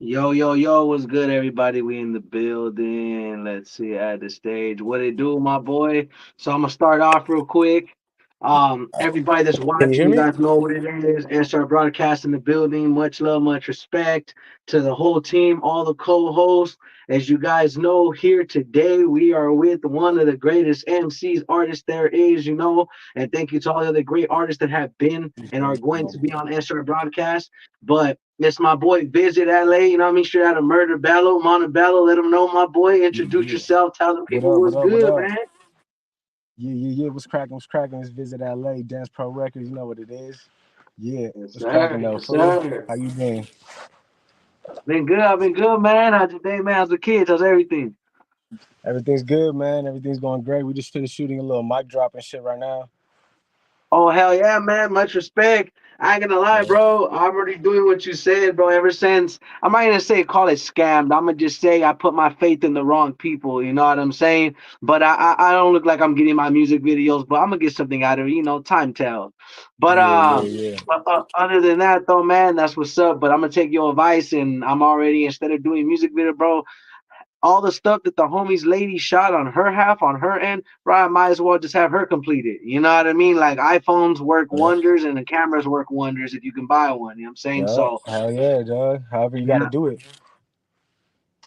Yo, yo, yo, what's good, everybody? We in the building. Let's see at the stage. What it do, my boy? So I'm gonna start off real quick. Everybody that's Can you watching, hear you me? guys know what it is. SR Broadcast in the building. Much love, much respect to the whole team, all the co-hosts. As you guys know, here today we are with one of the greatest MCs, artists there is, and thank you to all the other great artists that have been and are going to be on SR Broadcast. But it's my boy Visit LA, you know what I mean? Straight out of Murderbello, Montebello. Let them know, my boy. Yeah, Introduce yeah. yourself. Tell them What people up? what's What up? What good, up? man. Yeah, yeah, yeah. What's cracking? What's cracking? Let's visit LA. Demspro Records. You know what it is. Yeah. Yes, What's cracking sir. though, Yes, fool? sir. How you been? Been good. I've been good, man. How's your day, man? How's the kids? How's everything? Everything's good, man. Everything's going great. We just finished shooting a little mic drop and shit right now. Oh hell yeah, man! Much respect. I ain't gonna lie, Yeah. bro. I'm already doing what you said, bro. Ever since I'm not gonna say call it scammed. I'm gonna just say I put my faith in the wrong people. You know what I'm saying? But I don't look like I'm getting my music videos, but I'm gonna get something out of it. Time tells. But Yeah, yeah, yeah. other than that, though, man, that's what's up. But I'm gonna take your advice, and I'm already instead of doing music video, bro, all the stuff that the homies lady shot on her half, on her end, bro, I might as well just have her complete it. You know what I mean? Like iPhones work Yep. wonders and the cameras work wonders if you can buy one. You know what I'm saying? Yep. So, Hell yeah, dog. However you got to yeah. do it.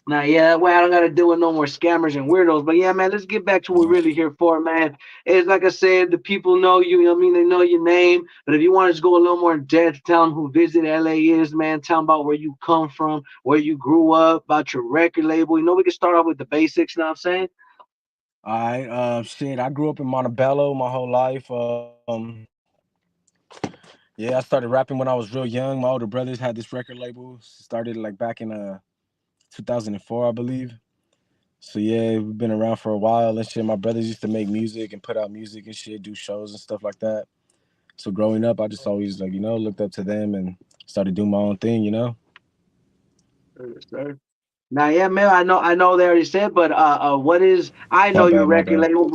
Now, yeah, that way I don't got to deal with no more scammers and weirdos. But yeah, man, let's get back to what we're really here for, man. It's like I said, the people know you, you know what I mean? They know your name. But if you want to just go a little more in depth, tell them who Visit LA is, man. Tell them about where you come from, where you grew up, about your record label. We can start off with the basics, you know what I'm saying? All right. Shit. I grew up in Montebello my whole life. Yeah, I started rapping when I was real young. My older brothers had this record label. Started like back in 2004, I believe. So yeah, we've been around for a while and shit. My brothers used to make music and put out music and shit, do shows and stuff like that. So growing up, I just always like looked up to them and started doing my own thing. Yes, sir. Now, yeah, man, I know they already said, but what is? I My know your bad, my record bad. label,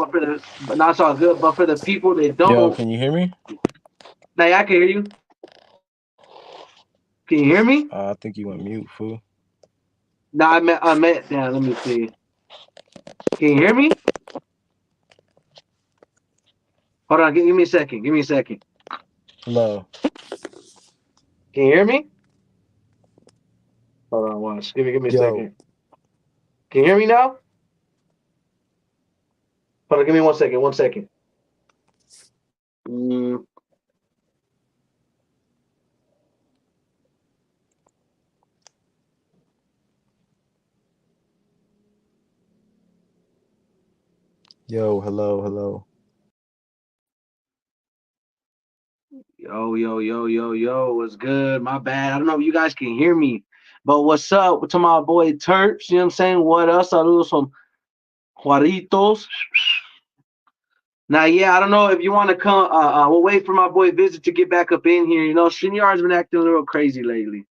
but not so good. But for the people that Yo, don't, can you hear me? now yeah, I can hear you. Can you hear me? I think you went mute, fool. No, I meant. Yeah, let me see. Can you hear me? Hold on, give me a second. Give me a second. Hello. Can you hear me? Hold on, once. Give me a Yo, second. Can you hear me now? Hold on, give me 1 second. 1 second. Mm, yo, hello, hello. yo, yo, yo, yo, yo. What's good? My bad. I don't know if you guys can hear me, but what's up to my boy Terps? You know what I'm saying? What else? Saludos from Juaritos. Now, yeah, I don't know if you want to come. We'll wait for my boy Visit to get back up in here. StreamYard's been acting a little crazy lately.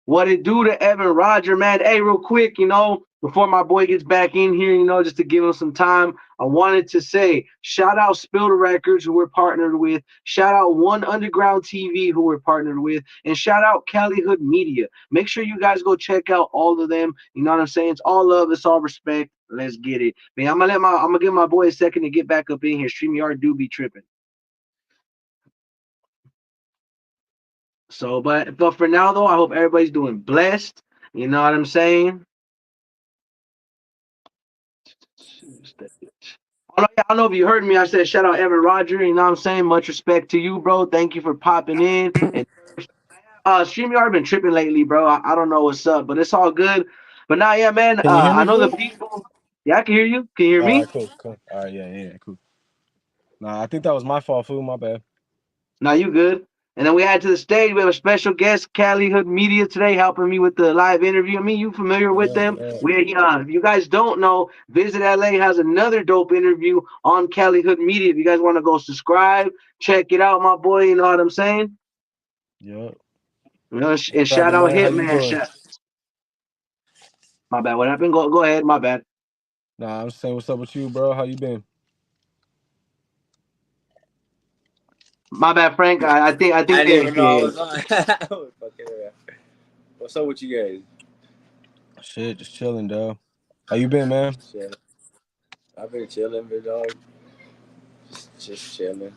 What it do to Evan Roger, man? Hey, real quick, before my boy gets back in here, just to give him some time, I wanted to say shout out Spilder Records, who we're partnered with. Shout out One Underground TV, who we're partnered with, and shout out Cali Hood Media. Make sure you guys go check out all of them. You know what I'm saying? It's all love, it's all respect. Let's get it, man. I'm gonna give my boy a second to get back up in here. StreamYard do be tripping. So, but for now though, I hope everybody's doing blessed. You know what I'm saying? I don't know if you heard me. I said shout out Evan Roger. You know what I'm saying? Much respect to you, bro. Thank you for popping in. And StreamYard been tripping lately, bro. I don't know what's up, but it's all good. But now, yeah, man. Can you hear I me, know the fool? people. Yeah, I can hear you. Can you hear All me? right, cool, cool. All right, yeah, yeah, cool. Nah, I think that was my fault, fool. My bad. Now you good. And then we had to the stage. We have a special guest, Cali Hood Media, today, helping me with the live interview. I mean, you familiar with Yeah, them? yeah. If you guys don't know, Visit LA has another dope interview on Cali Hood Media. If you guys want to go subscribe, check it out, my boy. You know what I'm saying? Yep. And What's shout cracking, out man? How you Hitman. doing? My bad. What happened? Go ahead. My bad. Nah, I'm saying what's up with you, bro? How you been? My bad, Frank. I think I didn't yeah, even know I yeah. was on. I was fucking around. What's up with you guys? Shit, just chilling, though. How you been, man? Shit, I've been chilling, big dog. Just chilling.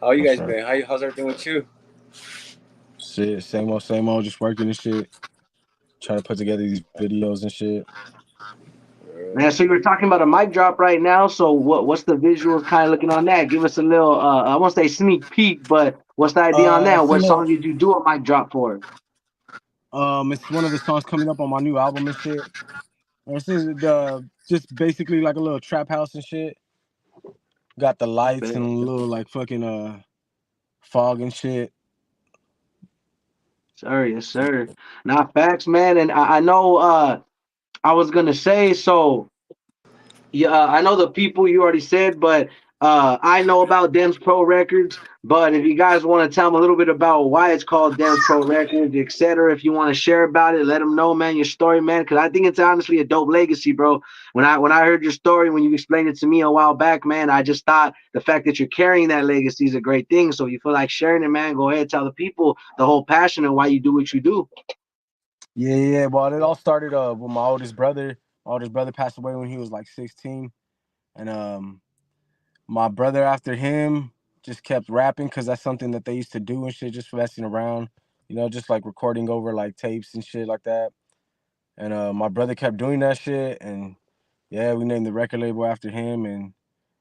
How you That's guys right. been? How's everything with you? Shit, same old, just working and shit. Trying to put together these videos and shit. Man, so you were talking about a mic drop right now. So what's the visuals kind of looking on that? Give us a little I won't say sneak peek, but what's the idea on that? It's a What little, song did you do a mic drop for? it's one of the songs coming up on my new album and shit. This is the just basically like a little trap house and shit. Got the lights and a little like fucking fog and shit. Sir, yes, sir. Not facts, man. And I know I was gonna say so. Yeah, I know the people you already said, but I know about Demspro Records. But if you guys want to tell them a little bit about why it's called Demspro Records, etc., if you want to share about it, let them know, man, your story, man, because I think it's honestly a dope legacy, bro. When I heard your story, when you explained it to me a while back, man, I just thought the fact that you're carrying that legacy is a great thing. So if you feel like sharing it, man, go ahead, tell the people the whole passion and why you do what you do. Yeah. Well, it all started with my oldest brother. My oldest brother passed away when he was like 16, and my brother after him just kept rapping because that's something that they used to do and shit, just messing around, just like recording over like tapes and shit like that. And my brother kept doing that shit, and yeah, we named the record label after him, and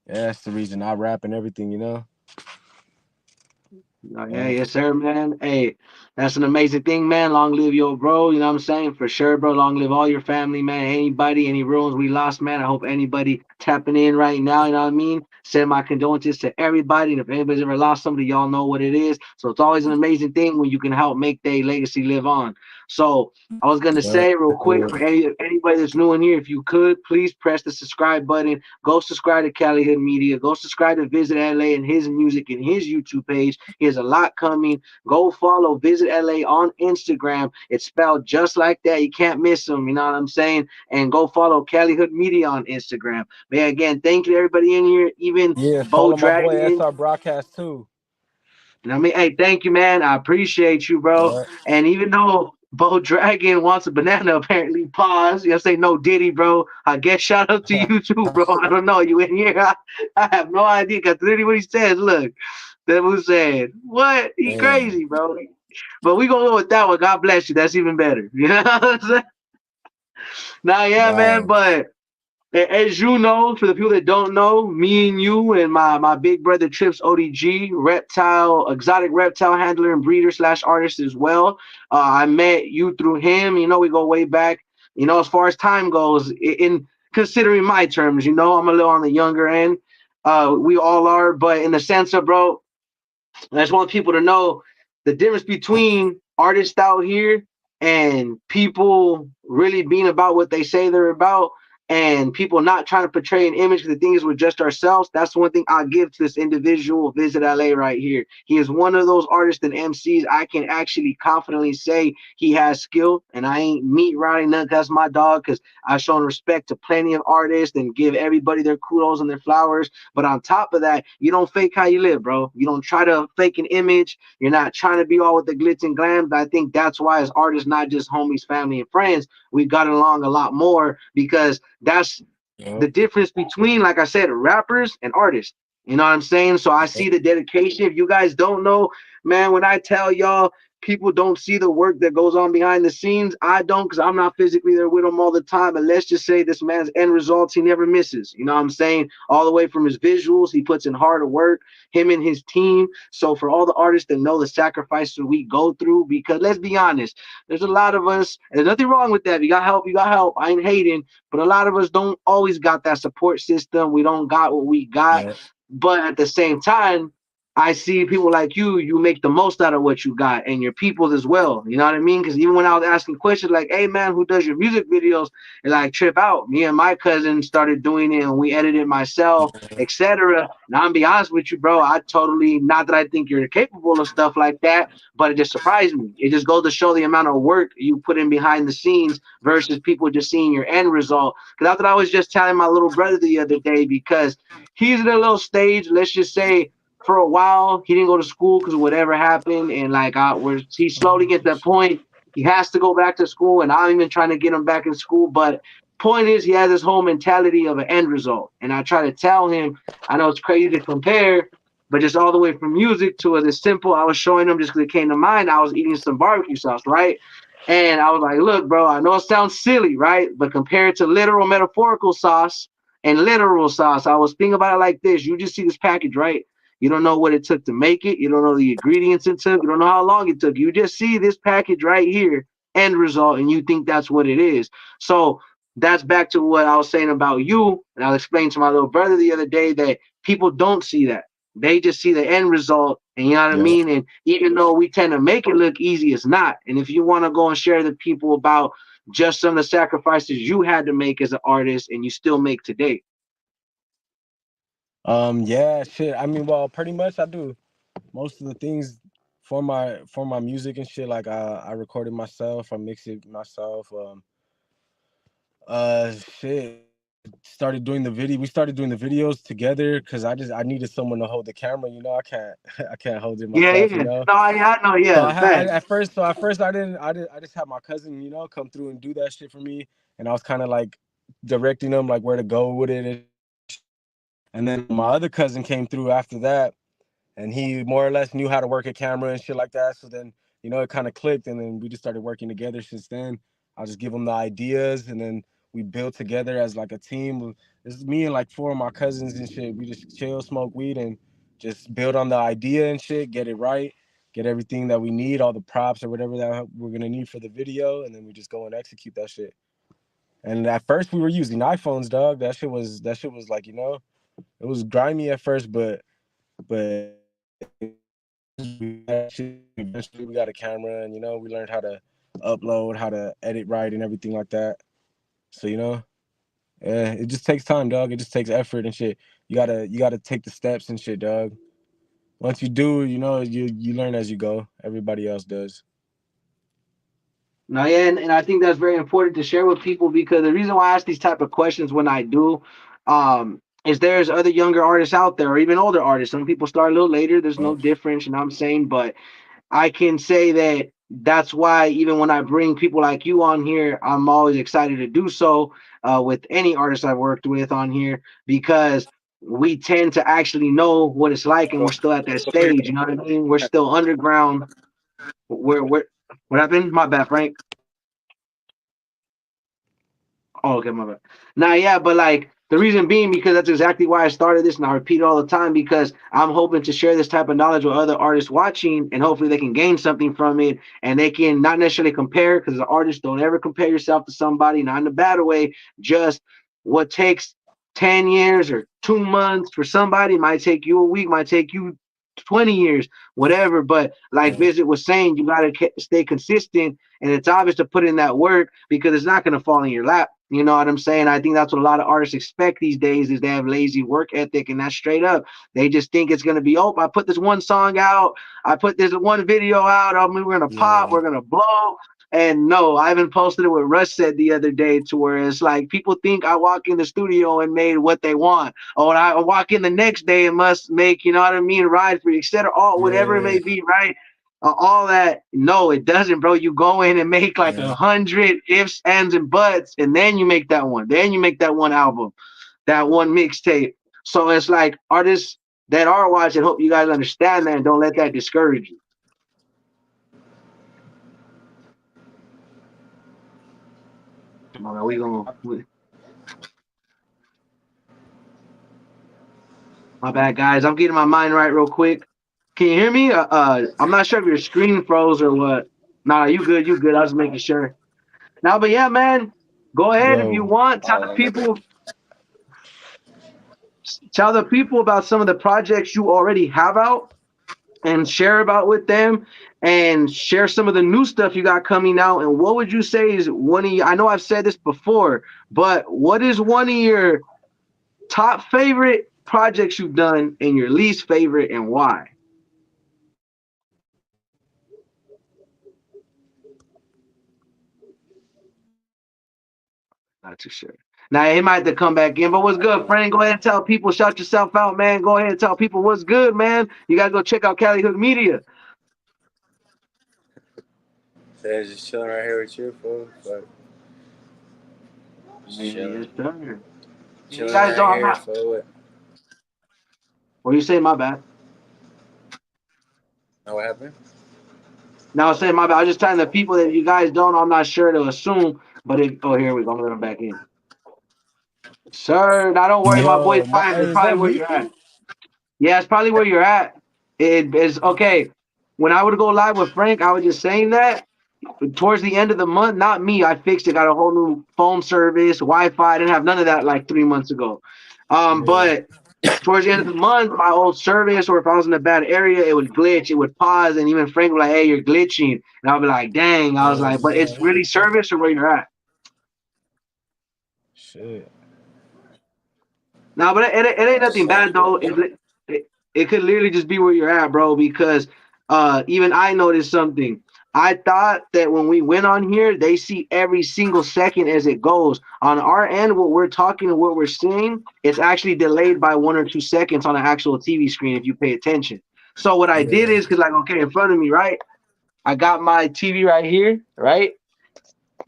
yeah, that's the reason I rap and everything. Oh, yeah, Yeah. yes, sir, man. Hey, that's an amazing thing, man. Long live your bro. You know what I'm saying? For sure, bro. Long live all your family, man. Anybody, any rules we lost, man. I hope anybody tapping in right now, you know what I mean? Send my condolences to everybody. And if anybody's ever lost somebody, y'all know what it is. So it's always an amazing thing when you can help make their legacy live on. So I was gonna Yeah. say real quick for anybody that's new in here, if you could please press the subscribe button. Go subscribe to Cali Hood Media. Go subscribe to Visit LA and his music and his YouTube page. He has a lot coming. Go follow Visit LA on Instagram. It's spelled just like that. You can't miss them. You know what I'm saying? And go follow Cali Hood Media on Instagram. But yeah, again, thank you to everybody in here, even Yeah, Bo follow my boy Dragon. SR Broadcast too. You know what I mean? Hey, thank you, man. I appreciate you, bro. Yeah. And even though Bo Dragon wants a banana, apparently, pause. You say no Diddy, bro. I guess shout out to you too, bro. I don't know. You in here? I have no idea. Because literally what he says, look, that was saying, what? He Damn. crazy, bro. But we gonna go with that one. God bless you. That's even better. You know what I'm saying? Nah, yeah, man. Damn. But as you know, for the people that don't know, me and you and my big brother Trips ODG, exotic reptile handler and breeder slash artist as well. I met you through him. You know, we go way back. You know, as far as time goes, in considering my terms, you know, I'm a little on the younger end. We all are, but in the sense of, bro, I just want people to know the difference between artists out here and people really being about what they say they're about and people not trying to portray an image because the thing is we're just ourselves. That's the one thing I give to this individual Visit LA right here. He is one of those artists and MCs I can actually confidently say he has skill, and I ain't meat riding nothing. That's my dog because I've shown respect to plenty of artists and give everybody their kudos and their flowers. But on top of that, you don't fake how you live, bro. You don't try to fake an image. You're not trying to be all with the glitz and glam. But I think that's why, as artists, not just homies, family, and friends, we got along a lot more because that's Yep. the difference between, like I said, rappers and artists. You know what I'm saying? So I see the dedication. If you guys don't know, man, when I tell y'all people don't see the work that goes on behind the scenes, I don't because I'm not physically there with them all the time. But let's just say this man's end results, he never misses. You know what I'm saying? All the way from his visuals, he puts in harder work, him and his team. So for all the artists that know the sacrifices we go through, because let's be honest, there's a lot of us, and there's nothing wrong with that. You got help, you got help. I ain't hating, but a lot of us don't always got that support system. We don't got what we got. Yep. But at the same time, I see people like you make the most out of what you got and your peoples as well. You know what I mean? Because even when I was asking questions like, hey man, who does your music videos? And like trip out. Me and my cousin started doing it and we edited myself, etc. Now I'm be honest with you, bro. I totally not that I think you're capable of stuff like that, but it just surprised me. It just goes to show the amount of work you put in behind the scenes versus people just seeing your end result. Because that's what I was just telling my little brother the other day because he's in a little stage, let's just say, for a while he didn't go to school because of whatever happened, and like I was he slowly gets that point. He has to go back to school, and I'm even trying to get him back in school. But point is, he has this whole mentality of an end result. And I try to tell him, I know it's crazy to compare, but just all the way from music to as simple. I was showing him just because it came to mind. I was eating some barbecue sauce, right? And I was like, look, bro, I know it sounds silly, right? But compared to literal metaphorical sauce and literal sauce, I was thinking about it like this. You just see this package, right? You don't know what it took to make it. You don't know the ingredients it took. You don't know how long it took. You just see this package right here, end result, and you think that's what it is. So that's back to what I was saying about you. And I'll explain to my little brother the other day that people don't see that. They just see the end result, and you know what I Yeah. mean? And even though we tend to make it look easy, it's not. And if you want to go and share the people about just some of the sacrifices you had to make as an artist and you still make today. Yeah, shit. I mean, well, pretty much I do most of the things for my music and shit. Like I recorded myself, I mixed it myself. Shit. Started doing the video. We started doing the videos together because I needed someone to hold the camera. You know, I can't I can't hold it Yeah, myself. You yeah. know. No, I know, So yeah, facts. at first I just had my cousin, you know, come through and do that shit for me, and I was kind of like directing them like where to go with it and shit. And then my other cousin came through after that, and he more or less knew how to work a camera and shit like that. So then, you know, it kind of clicked, and then we just started working together since then. I'll just give him the ideas, and then we built together as like a team. This is me and like four of my cousins and shit. We just chill, smoke weed, and just build on the idea and shit, get it right, get everything that we need, all the props or whatever that we're gonna need for the video, and then we just go and execute that shit. And at first we were using iPhones, dog. That shit was like, you know, it was grimy at first, but eventually we got a camera, and you know, we learned how to upload, how to edit right, and everything like that. So you know, yeah, it just takes time, dog. It just takes effort and shit. You gotta take the steps and shit, dog. Once you do, you know, you learn as you go. Everybody else does. No, yeah, and I think that's very important to share with people because the reason why I ask these type of questions when I do, is there's other younger artists out there or even older artists. Some people start a little later. There's no Right. difference, you know what I'm saying? But I can say that that's why even when I bring people like you on here, I'm always excited to do so with any artist I've worked with on here because we tend to actually know what it's like and we're still at that stage. You know what I mean? We're still underground. We're what happened? My bad, Frank. Oh, okay, my bad. Now, yeah, but like the reason being because that's exactly why I started this, and I repeat it all the time because I'm hoping to share this type of knowledge with other artists watching, and hopefully they can gain something from it, and they can not necessarily compare because as an artist, don't ever compare yourself to somebody, not in a bad way. Just what takes 10 years or 2 months for somebody might take you a week, might take you 20 years, whatever. But like Yeah. Visit was saying, you got to stay consistent, and it's obvious to put in that work because it's not going to fall in your lap. You know what I'm saying? I think that's what a lot of artists expect these days is they have lazy work ethic, and that's straight up. They just think it's gonna be, oh, I put this one song out, I put this one video out, I mean, we're gonna pop, Yeah. we're gonna blow. And no, I even posted it what Russ said the other day to where it's like people think I walk in the studio and made what they want. Oh, and I walk in the next day and must make, you know what I mean, ride for you, etc. All whatever it Yeah. may be, right? All that. No, it doesn't, bro. You go in and make like Yeah. 100 ifs, ands, and buts, and then you make that one. Then you make that one album, that one mixtape. So it's like artists that are watching, hope you guys understand that and don't let that discourage you. Come on, man, my bad, guys. I'm getting my mind right real quick. Can you hear me? I'm not sure if your screen froze or what. Nah, you good, you good. I was making sure. Now, but yeah, man, go ahead if you Yo. want. Tell the people about some of the projects you already have out and share about with them and share some of the new stuff you got coming out. And what would you say is one of your, I know I've said this before, but what is one of your top favorite projects you've done and your least favorite and why? Not too sure. Now he might have to come back in, but what's good, friend? Go ahead and tell people, shout yourself out, man. Go ahead and tell people what's good, man. You gotta go check out Cali Hook Media. They're just chilling right here with you, fool. But Yeah, just chilling. yes, sir. And you Chilling guys right don't. I'm here, not. fool. What you say? My bad. Know what happened? Now I say my bad. I was just telling the people that if you guys don't, I'm not sure to assume. But if here we go. I'm gonna let them back in. Sir, now don't worry, my boy's Yo, fine. hey, It's is probably that where me, you're at. fool? Yeah, it's probably where you're at. It is okay. When I would go live with Frank, I was just saying that towards the end of the month, not me. I fixed it, got a whole new phone service, Wi-Fi. I didn't have none of that like 3 months ago. Yeah. But towards the end of the month, my old service, or if I was in a bad area, it would glitch, it would pause, and even Frank would be like, "Hey, you're glitching," and I'll be like, "Dang!" I was Oh like, "But it's man. really service or where you're at." Shit. No, but it ain't nothing Same bad though. here. It could literally just be where you're at, bro. Because even I noticed something. I thought that when we went on here, they see every single second as it goes. On our end, what we're talking and what we're seeing, it's actually delayed by 1 or 2 seconds on an actual TV screen if you pay attention. So what I did Yeah. is because like okay, in front of me, right? I got my TV right here, right?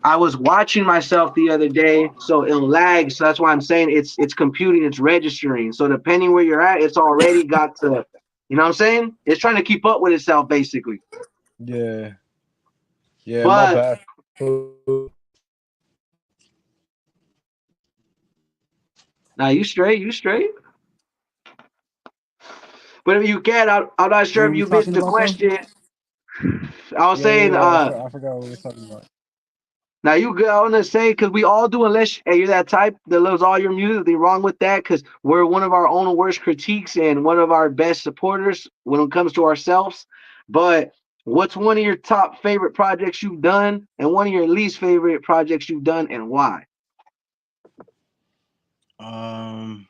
I was watching myself the other day, so it'll lag. So that's why I'm saying it's computing, it's registering. So depending where you're at, it's already got to, you know what I'm saying? It's trying to keep up with itself basically. Yeah. Yeah. My But bad, fool. now you straight, you straight. But if you can, I'm not What sure were if we you talking missed the about though? question. I was Yeah, yeah, saying, yeah. I forgot what we were talking about. now you good. I want to say because we all do, unless hey, you're that type that loves all your music. Nothing wrong with that because we're one of our own worst critiques and one of our best supporters when it comes to ourselves. But what's one of your top favorite projects you've done, and one of your least favorite projects you've done, and why? Um.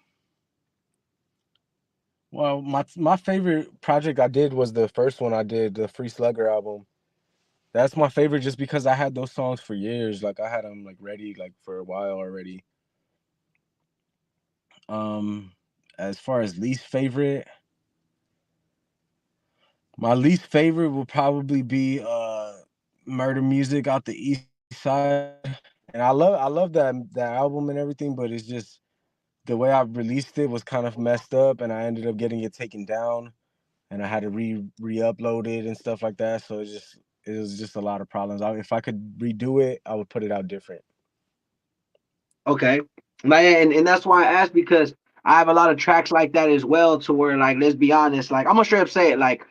Well, my favorite project I did was the first one I did, the Free Slugger album. That's my favorite just because I had those songs for years. Like I had them like ready like for a while already. Um, as far as least favorite, my least favorite will probably be Murder Music out the East Side. And I love that album and everything, but it's just the way I released it was kind of messed up, and I ended up getting it taken down, and I had to re-upload it and stuff like that. So it was just a lot of problems. If I could redo it, I would put it out different. Okay, and that's why I asked because I have a lot of tracks like that as well. To where like, let's be honest, like I'm gonna straight up say it, like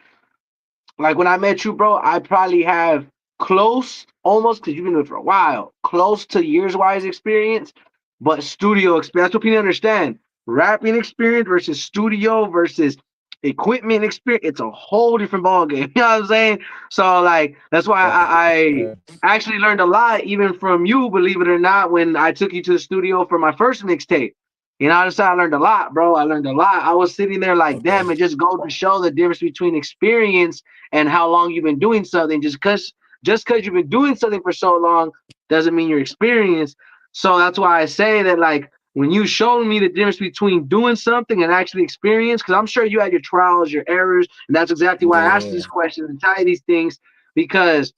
when I met you, bro, I probably have close, almost because you've been doing it for a while, close to years wise experience, but studio experience. That's what people understand. Rapping experience versus studio versus equipment experience. It's a whole different ballgame. You know what I'm saying? So like that's why I actually learned a lot even from you, believe it or not, when I took you to the studio for my first mixtape. You know, I learned a lot, bro. I learned a lot. I was sitting there like, Okay. damn, it just goes to show the difference between experience and how long you've been doing something. Just because you've been doing something for so long doesn't mean you're experienced. So that's why I say that like when you showed me the difference between doing something and actually experience, because I'm sure you had your trials, your errors, and that's exactly why I asked these Yeah. questions and tell you these things because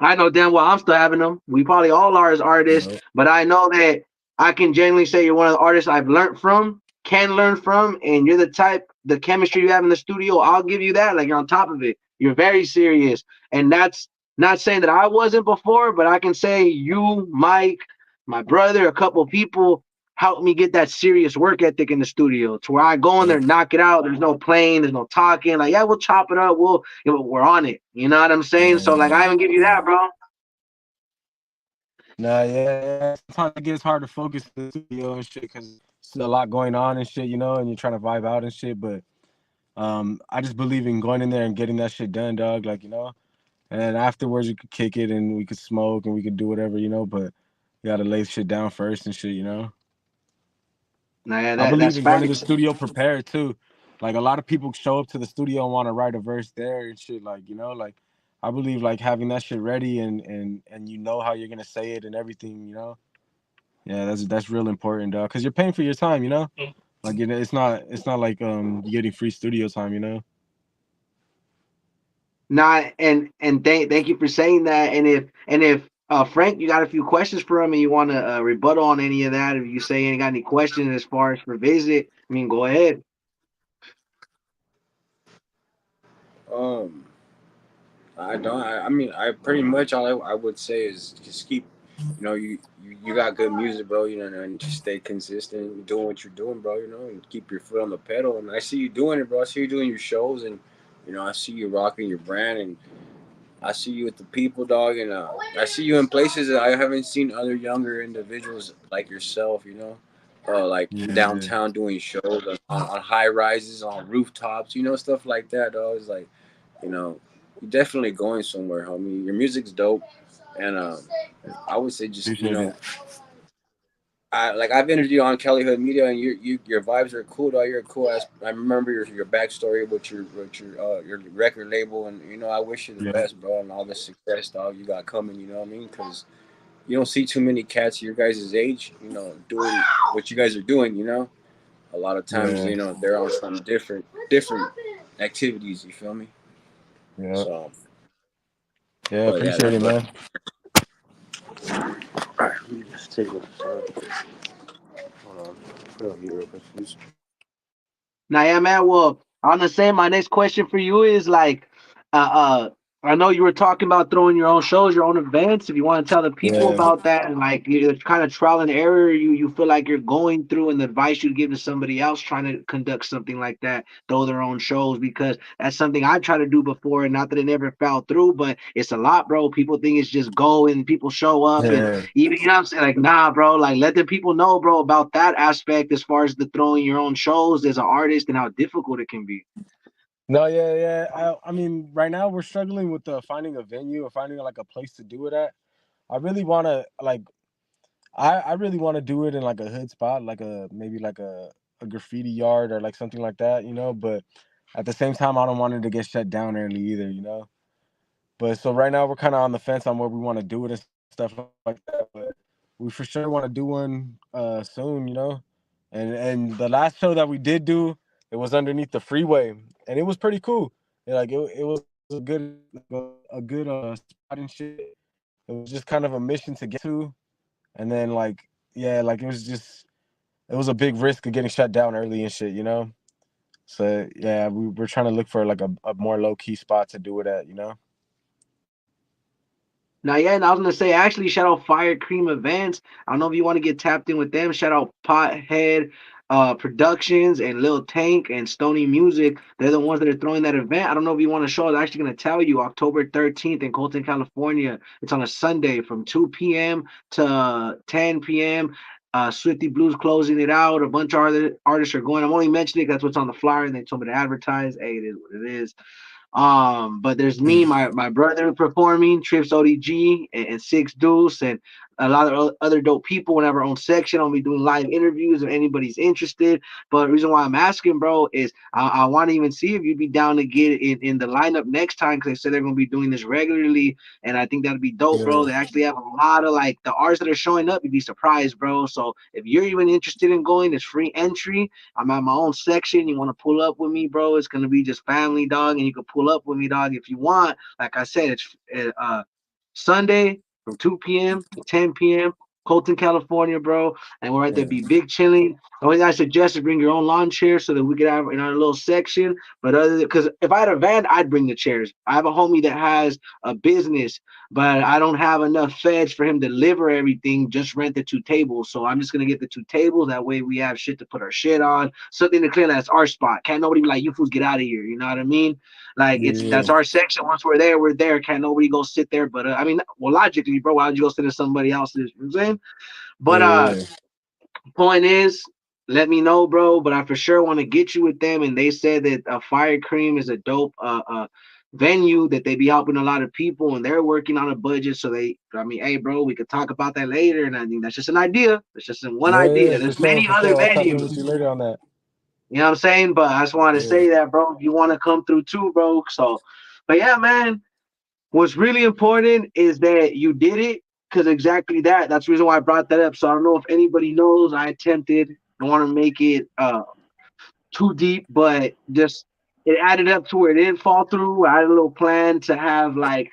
I know damn well I'm still having them. We probably all are as artists, Yep. but I know that I can genuinely say you're one of the artists I've learned from, can learn from, and you're the type, the chemistry you have in the studio, I'll give you that. Like you're on top of it. You're very serious. And that's not saying that I wasn't before, but I can say you, Mike, my brother, a couple of people helped me get that serious work ethic in the studio to where I go in there, Yep. knock it out. There's no playing, there's no talking. Like, yeah, we'll chop it up. We're on it. You know what I'm saying? So like I Yeah. even give you that, bro. Nah, yeah. Sometimes it gets hard to focus in the studio and shit because there's a lot going on and shit, and you're trying to vibe out and shit. But I just believe in going in there and getting that shit done, dog. Like. And then afterwards, you could kick it and we could smoke and we could do whatever. But you gotta lay shit down first and shit. Nah, yeah, I believe that's in going to the facts. studio prepared too. Like a lot of people show up to the studio and want to write a verse there and shit. Like I believe like having that shit ready and you know how you're gonna say it and everything. Yeah, that's real important, dog. Cause you're paying for your time. Like it's not like you getting free studio time. Not and thank you for saying that. And if Frank, you got a few questions for him, and you want to rebuttal on any of that, if you say you got any questions as far as for visit, I mean, go ahead. Um, I don't. I mean, I pretty much all I would say is just keep, you got good music, bro. And just stay consistent, doing what you're doing, bro. And keep your foot on the pedal. And I see you doing it, bro. I see you doing your shows, and I see you rocking your brand, and I see you with the people, dog. And I see you in places that I haven't seen other younger individuals like yourself. Like Yeah, downtown doing shows on high rises, on rooftops, stuff like that, dog. It's like, you know, you're definitely going somewhere, homie. Your music's dope, and I would say just appreciate it. I've interviewed you on Kelly Hood Media, and your vibes are cool, dog. You're a cool ass. I remember your backstory with your record label, and I wish you the Yeah, best, bro, and all the success, dog, you got coming. You know what I mean? Because you don't see too many cats your guys' age, doing what you guys are doing. A lot of times, yeah, they're on some different activities. You feel me? yeah, So, yeah. but yeah, Appreciate it, but man. all right, let me just take a hold on, put it on mute real quick, please. Now, yeah, man. Well, I'm gonna say my next question for you is like, uh, uh, I know you were talking about throwing your own shows, your own events. If you want to tell the people Yeah, about that, and like you kind of trial and error you feel like you're going through, and the advice you'd give to somebody else trying to conduct something like that, throw their own shows, because that's something I tried to do before, and not that it never fell through, but it's a lot, bro. People think it's just go and people show up, and yeah. even you know what I'm saying, like nah, bro, like let the people know, bro, about that aspect as far as the throwing your own shows as an artist and how difficult it can be. No, yeah, yeah. I mean, right now we're struggling with finding a venue or finding like a place to do it at. I really want to like I really want to do it in like a hood spot, like a maybe like a graffiti yard or like something like that, But at the same time, I don't want it to get shut down early either. But so right now we're kind of on the fence on where we want to do it and stuff like that. But we for sure want to do one soon. And the last show that we did do, it was underneath the freeway, and it was pretty cool. It was a good spot and shit. It was just kind of a mission to get to, and then like yeah, like it was a big risk of getting shut down early and shit. So yeah, we're trying to look for like a more low key spot to do it at. Now, yeah, and I was gonna say actually shout out Fire Cream Events. I don't know if you want to get tapped in with them. Shout out Pothead Productions and Lil Tank and Stony Music. They're the ones that are throwing that event. I don't know if you want to show. I'm actually gonna tell you October 13th in Colton, California. It's on a Sunday from 2 p.m. to 10 p.m. Swifty Blues closing it out. A bunch of other artists are going. I'm only mentioning it 'cause that's what's on the flyer, and they told me to advertise. Hey, it is what it is. But there's me, my brother performing, Trips ODG, and Six Deuce, and a lot of other dope people. We have our own section. I'll be doing live interviews if anybody's interested. But the reason why I'm asking, bro, is I want to even see if you'd be down to get in the lineup next time because they said they're gonna be doing this regularly, and I think that'd be dope, bro. Yeah, They actually have a lot of like the artists that are showing up. You'd be surprised, bro. So if you're even interested in going, it's free entry. I'm at my own section. You want to pull up with me, bro? It's gonna be just family, dog, and you can pull up with me, dog, if you want. Like I said, it's Sunday from 2 p.m. to 10 p.m. Colton, California, bro. And we're right there, yeah, be big chilling. The only thing I suggest is bring your own lawn chair so that we could have in our little section. But other than because if I had a van, I'd bring the chairs. I have a homie that has a business, but I don't have enough feds for him to deliver everything. Just rent the two tables. So I'm just gonna get the two tables. That way we have shit to put our shit on. Something to clear that's our spot. Can't nobody be like, you fools get out of here. You know what I mean? Like it's yeah, that's our section. Once we're there, we're there. Can't nobody go sit there. But I mean, well, logically, bro, why would you go sit in somebody else's? You know what I'm saying? yeah, But yeah, point is, let me know, bro. But I for sure want to get you with them. And they said that Fire Cream is a dope venue that they be helping a lot of people, and they're working on a budget. So I mean, hey, bro, we could talk about that later. And I think that's just an idea. It's just one yeah, yeah, idea. for There's sure, many for other sure. I'll tap in venues. with you later on that. You know what I'm saying? But I just wanted to Yeah, say that, bro. If you want to come through too, bro. So, but yeah, man. What's really important is that you did it because exactly that. That's the reason why I brought that up. So I don't know if anybody knows. I attempted. I want to make it too deep, but just it added up to where it didn't fall through. I had a little plan to have like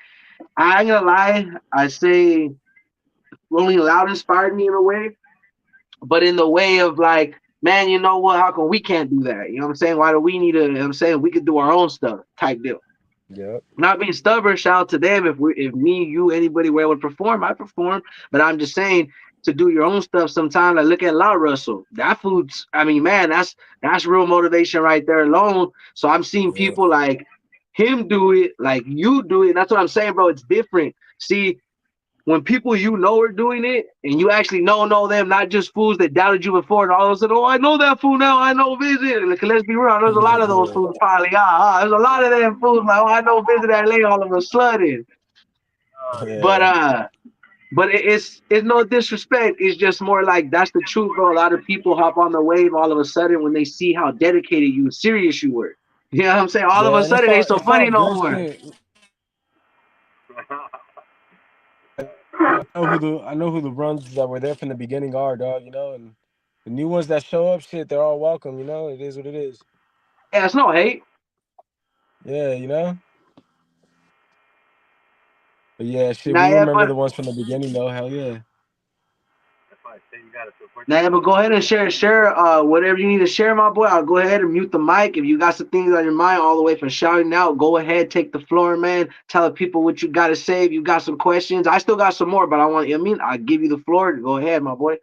I ain't gonna lie, I say Rolling Loud inspired me in a way, but in the way of like, man, you know what? How come we can't do that? You know what I'm saying? Why do we need to? You know what I'm saying we could do our own stuff type deal. Yep. Not being stubborn, shout out to them. If me, you, anybody where would perform, I perform. But I'm just saying to do your own stuff sometimes. Like look at La Russell. That food's I mean, man, that's real motivation right there alone. So I'm seeing Yeah. people like him do it, like you do it. And that's what I'm saying, bro. It's different. See, when people you know are doing it and you actually know them, not just fools that doubted you before and all of a sudden, oh, I know that fool now, I know Visit. Like, let's be real, there's a lot of those Yeah. fools probably. There's a lot of them fools like, oh, I know Visit LA all of a sudden. But Yeah. it's no disrespect. It's just more like that's the truth, bro. A lot of people hop on the wave all of a sudden when they see how dedicated you and serious you were. You know what I'm saying? All of Yeah, a and it's sudden, it all ain't so it's all funny no good more. shit. I know who the runs that were there from the beginning are, dog. You know, and the new ones that show up, shit, they're all welcome. You know, it is what it is. Yeah, it's no hate. Yeah, you know. But yeah, shit, Nah, we yeah, remember but the ones from the beginning, though. Hell yeah. Nah, yeah, but go ahead and share whatever you need to share, my boy. I'll go ahead and mute the mic. If you got some things on your mind, all the way from shouting out, go ahead, take the floor, man. Tell the people what you got to say. If you got some questions, I still got some more, but I want you. I mean, I'll give you the floor. Go ahead, my boy.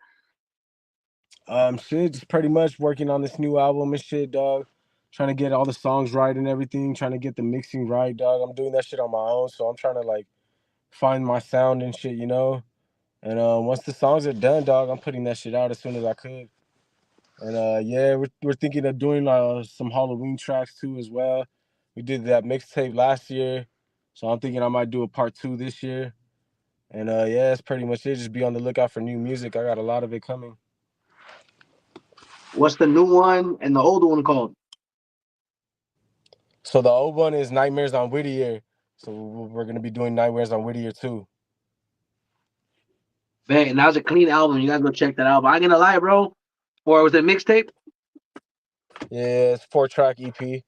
Shit, just pretty much working on this new album and shit, dog. Trying to get all the songs right and everything. Trying to get the mixing right, dog. I'm doing that shit on my own, so I'm trying to like find my sound and shit, you know. And once the songs are done, dog, I'm putting that shit out as soon as I could. And yeah, we're thinking of doing some Halloween tracks too as well. We did that mixtape last year, so I'm thinking I might do a part two this year. And yeah, that's pretty much it. Just be on the lookout for new music. I got a lot of it coming. What's the new one and the older one called? So the old one is Nightmares on Whittier. So we're gonna be doing Nightmares on Whittier too. Man, and that was a clean album. You guys go check that out. But I ain't gonna lie, bro. Or was it mixtape? Yeah, it's 4 track EP.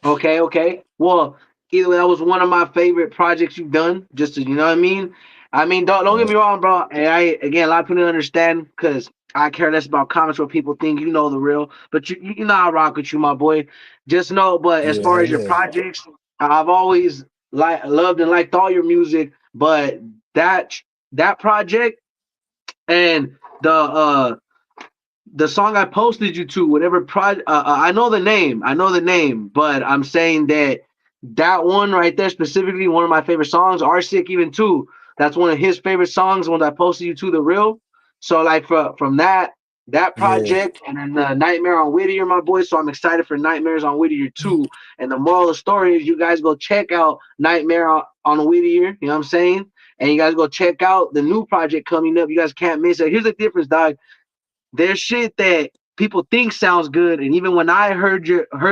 Okay, okay. Well, either way, that was one of my favorite projects you've done. Just to, you know what I mean? I mean, don't get Yeah, me wrong, bro. And I again, a lot of people don't understand because I care less about comments what people think. You know the real, but you know I rock with you, my boy. Just know, but as yeah, far hell as your yeah, projects, I've always loved and liked all your music, but that that project and the song I posted you to, whatever project, I know the name, but I'm saying that that one right there specifically, one of my favorite songs, R Sick even too. That's one of his favorite songs. When I posted you to the real, so like from that yeah, project and then Nightmare on Whittier, my boy. So I'm excited for Nightmares on Whittier too. And the moral of the story is you guys go check out Nightmare on Whittier. You know what I'm saying? And you guys go check out the new project coming up. You guys can't miss it. Here's the difference, dog. There's shit that people think sounds good, and even when I heard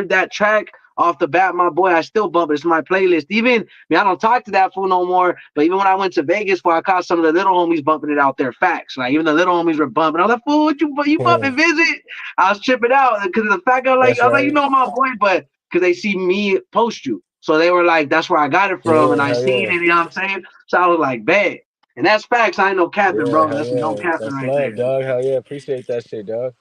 that track off the bat, my boy, I still bump it. It's my playlist. Even I mean, I don't talk to that fool no more. But even when I went to Vegas, where I caught some of the little homies bumping it out there, facts. Like even the little homies were bumping. I was like, fool, what you yeah. bumping? Visit? I was tripping out because of the fact That's I was like, you right. know my boy, but because they see me post you, so they were like, that's where I got it from, and Yeah, I hell seen yeah, it. You know what I'm saying? So I was like, bet. And that's facts. I ain't no capping, yeah, bro. hell That's no yeah. capping That's right love, there. dog. Hell yeah, appreciate that shit, dog.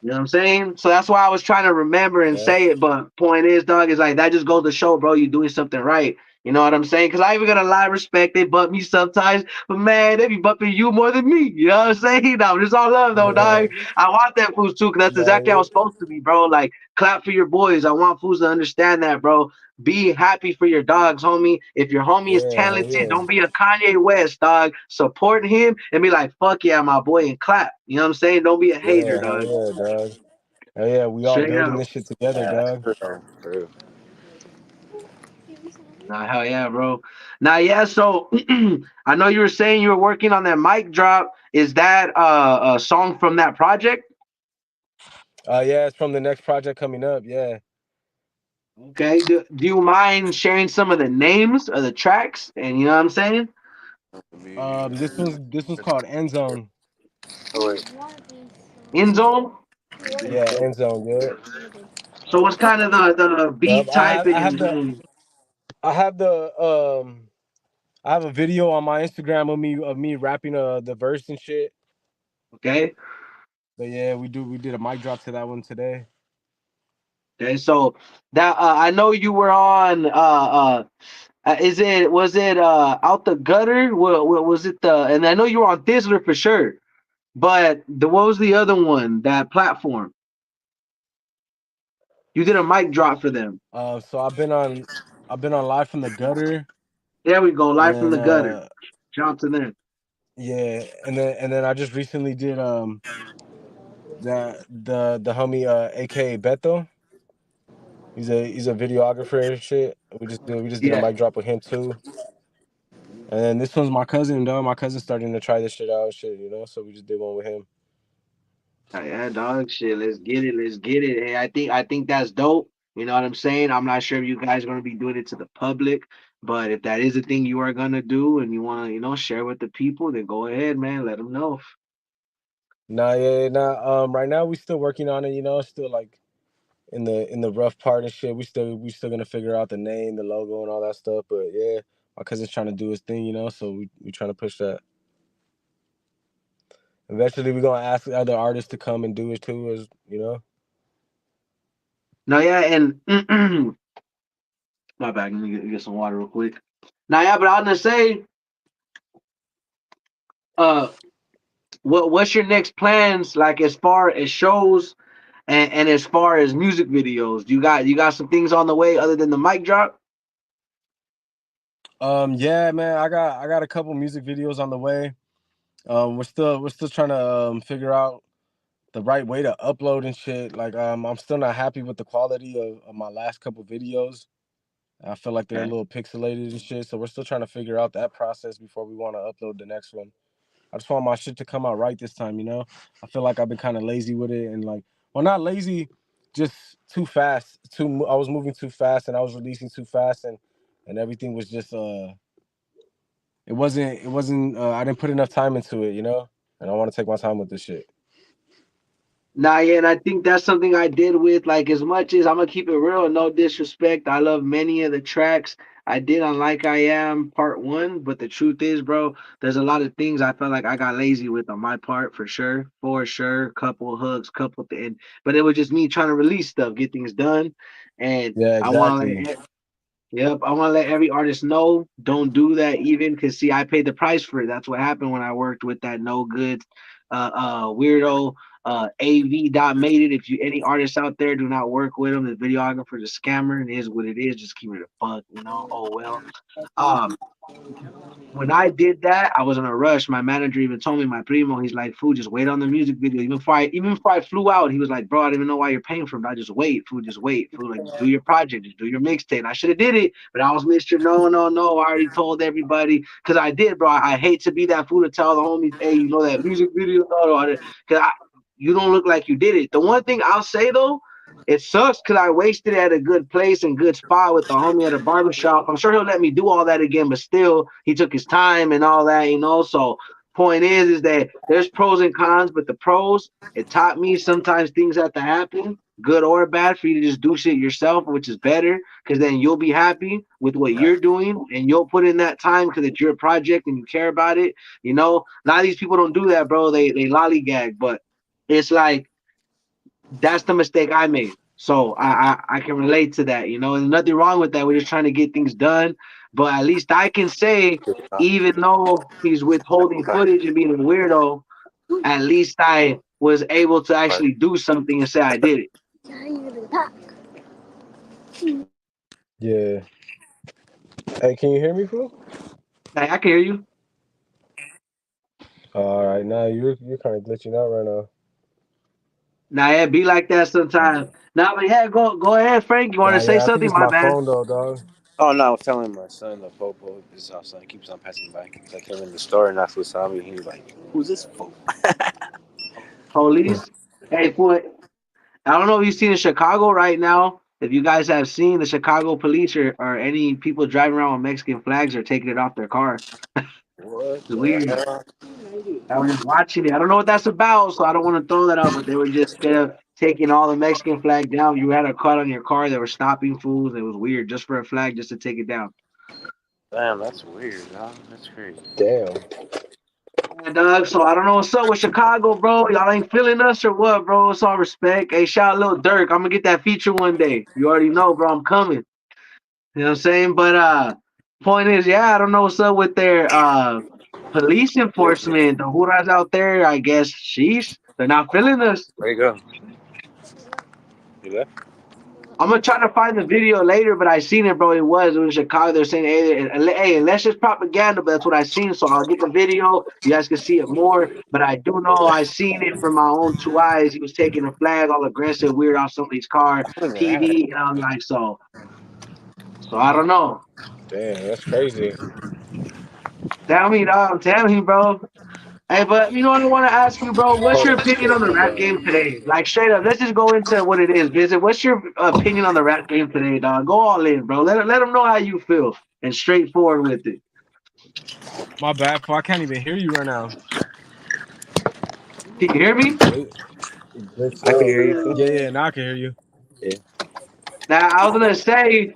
You know what I'm saying? So that's why I was trying to remember and Yeah, say it. But point is, dog, is like that just goes to show, bro, you're doing something right. You know what I'm saying? Because I even gonna lie, respect they bump me sometimes, but man, they be bumping you more than me. You know what I'm saying? No, it's all love though, yeah. dog. I want that fools too, because that's No, exactly how yeah, it's supposed to be, bro. Like clap for your boys. I want fools to understand that, bro. Be happy for your dogs, homie. If your homie is yeah, hell talented, yeah, don't be a Kanye West, dog. Support him and be like, fuck yeah, my boy, and clap. You know what I'm saying? Don't be a hater, yeah, hell dog. yeah, dog. Hell yeah, we all Straight building up. this shit together, Yeah, dog. for real. Nah, hell yeah, bro. Now, yeah. So I know you were saying you were working on that mic drop. Is that a song from that project? Yeah, it's from the next project coming up. Yeah. Okay. Do you mind sharing some of the names of the tracks? And you know what I'm saying? This one's called End Zone. Oh wait, In zone. Yeah, End Zone. Yeah. So what's kind of the Yep, beat type and I have the I have a video on my Instagram of me rapping the verse and shit. okay? But yeah, we did a mic drop to that one today. Okay, so that I know you were on is it was it out the gutter? What was it the and I know you were on Thizzler for sure. But the what was the other one? That platform. You did a mic drop for them. So I've been on live from the gutter, There we go, and live from then the gutter. Jump to there. yeah, and then I just recently did the homie aka Beto. He's a videographer and shit. We just did a Yeah. mic drop with him too. And then this one's my cousin, though. My cousin's starting to try this shit out, shit, you know. So we just did one with him. Yeah, dog. Shit, let's get it. Let's get it. Hey, I think that's dope. You know what I'm saying? I'm not sure if you guys are gonna be doing it to the public, but if that is a thing you are gonna do and you wanna, share with the people, then go ahead, man. Let them know. Nah, yeah, nah. Right now we still working on it, you know. Still like in the rough part and shit. We still gonna figure out the name, the logo, and all that stuff. But yeah, my cousin's trying to do his thing, you know. So we trying to push that. Eventually, we're gonna ask other artists to come and do it too, as you know. No, yeah, and my bad. Let me get some water real quick. Now, yeah, but I was gonna say, uh, what's your next plans like as far as shows and as far as music videos? You got some things on the way other than the mic drop? Yeah, man, I got a couple music videos on the way. We're still trying to figure out the right way to upload and shit. Like I'm still not happy with the quality of my last couple videos. I feel like they're a Okay. little pixelated and shit. So we're still trying to figure out that process before we want to upload the next one. I just want my shit to come out right this time, you know? I feel like I've been kind of lazy with it and like well not lazy, just too fast. I was moving too fast and I was releasing too fast and everything was just it wasn't I didn't put enough time into it, you know? And I want to take my time with this shit. Nah, yeah, and I think that's something I did with like as much as I'm gonna keep it real and no disrespect. I love many of the tracks I did on Like I Am Part One, but the truth is, bro, there's a lot of things I felt like I got lazy with on my part for sure. Couple hooks, but it was just me trying to release stuff, get things done, and Yeah, I want to exactly. let Yep, I want to let every artist know don't do that even because see I paid the price for it. That's what happened when I worked with that no good weirdo AV dot made it. If you any artists out there do not work with him, the videographer, the scammer, it is what it is. Just keep it a buck, Oh well. Um when I did that, I was in a rush. My manager even told me, my primo, he's like, "Fool, just wait on the music video." Even before I flew out, he was like, "Bro, I don't even know why you're paying for it. I just wait, fool, just wait, fool. Like, just do your project, just do your mixtape." I should have did it, but I was Mister No, no, no. I already told everybody because I did, bro. I hate to be that fool to tell the homies, "Hey, you know that music video?" No, because you don't look like you did it. The one thing I'll say though. It sucks because I wasted it at a good place and good spot with the homie at a barbershop. I'm sure he'll let me do all that again, but still, he took his time and all that, So, point is that there's pros and cons, but the pros, it taught me sometimes things have to happen, good or bad, for you to just do shit yourself, which is better because then you'll be happy with what you're doing and you'll put in that time because it's your project and you care about it. A lot of these people don't do that, bro. They lollygag, but it's like that's the mistake I made. So I can relate to that, There's nothing wrong with that. We're just trying to get things done. But at least I can say, even though he's withholding footage and being a weirdo, at least I was able to actually do something and say I did it. Yeah. Hey, can you hear me, fool? Like, I can hear you. All right, now you're kind of glitching out right now. Now it be like that sometimes. Now, but yeah, go ahead, Frank. You want Nah, to say yeah, I think something? it's My my bad. phone though, dog. Oh no, I was telling my son the popo is outside. He keeps on passing by. Like him in the store, and that's what saw me. He was like, "Who's this fool?" Police. Hey, fool. I don't know if you've seen in Chicago right now. If you guys have seen the Chicago police or any people driving around with Mexican flags are taking it off their car. What It's the weird. hell? I was just watching it. I don't know what that's about, so I don't want to throw that out. But they were just straight up. taking all the Mexican flag down. You had a cut on your car. They were stopping fools. It was weird just for a flag just to take it down. Damn, that's weird, dog. That's crazy. Damn. Yeah, Doug. So I don't know what's up with Chicago, bro. Y'all ain't feeling us or what, bro? It's all respect. Hey, shout out Lil Durk. I'm gonna get that feature one day. You already know, bro. I'm coming. You know what I'm saying? But point is, yeah, I don't know what's up with their police enforcement. The Huras out there, I guess, sheesh, they're not feeling us. Where you go? You left? I'm gonna try to find the video later, but I seen it, bro. It was in Chicago. They're saying, hey, unless it's propaganda, but that's what I seen. So I'll get the video. You guys can see it more. But I do know I seen it from my own two eyes. He was taking a flag, all aggressive, weird off somebody's car, Look at that. PD, and I'm like, so I don't know. Damn, that's crazy. Tell me, dog. Tell me, bro. Hey, but you know what I want to ask you, bro? What's Hold your on, opinion on the rap game today? Like straight up, let's just go into what it is. Visit. What's your opinion on the rap game today, dog? Go all in, bro. Let them know how you feel and straightforward with it. my bad. For I can't even hear you right now. Can you hear me? It glitched I can out. hear you too. Yeah, yeah. Now I can hear you. Yeah. Now I was gonna say,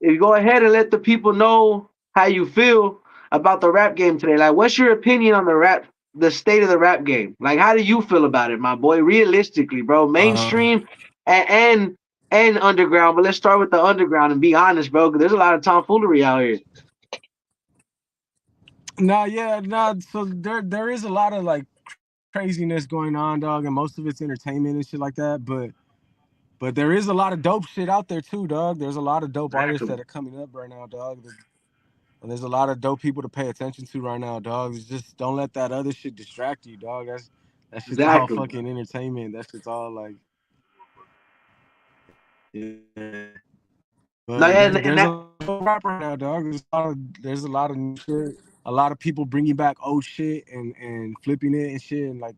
if you go ahead and let the people know how you feel about the rap game today. Like, what's your opinion on the state of the rap game? Like, how do you feel about it, my boy? Realistically, bro, Uh, mainstream and and underground. But let's start with the underground and be honest, bro, because there's a lot of tomfoolery out here. nah, yeah, nah. So there is a lot of like craziness going on, dog, and most of it's entertainment and shit like that. But there is a lot of dope shit out there too, dog. There's a lot of dope artists Exactly. that are coming up right now, dog. And there's a lot of dope people to pay attention to right now, dog. It's just don't let that other shit distract you, dog. That shit's all Exactly. fucking entertainment. That shit's all like, yeah. No, But yeah, there's and a that lot of rap right now, dog. There's a lot of new shit. A lot of people bringing back old shit and flipping it and shit and like,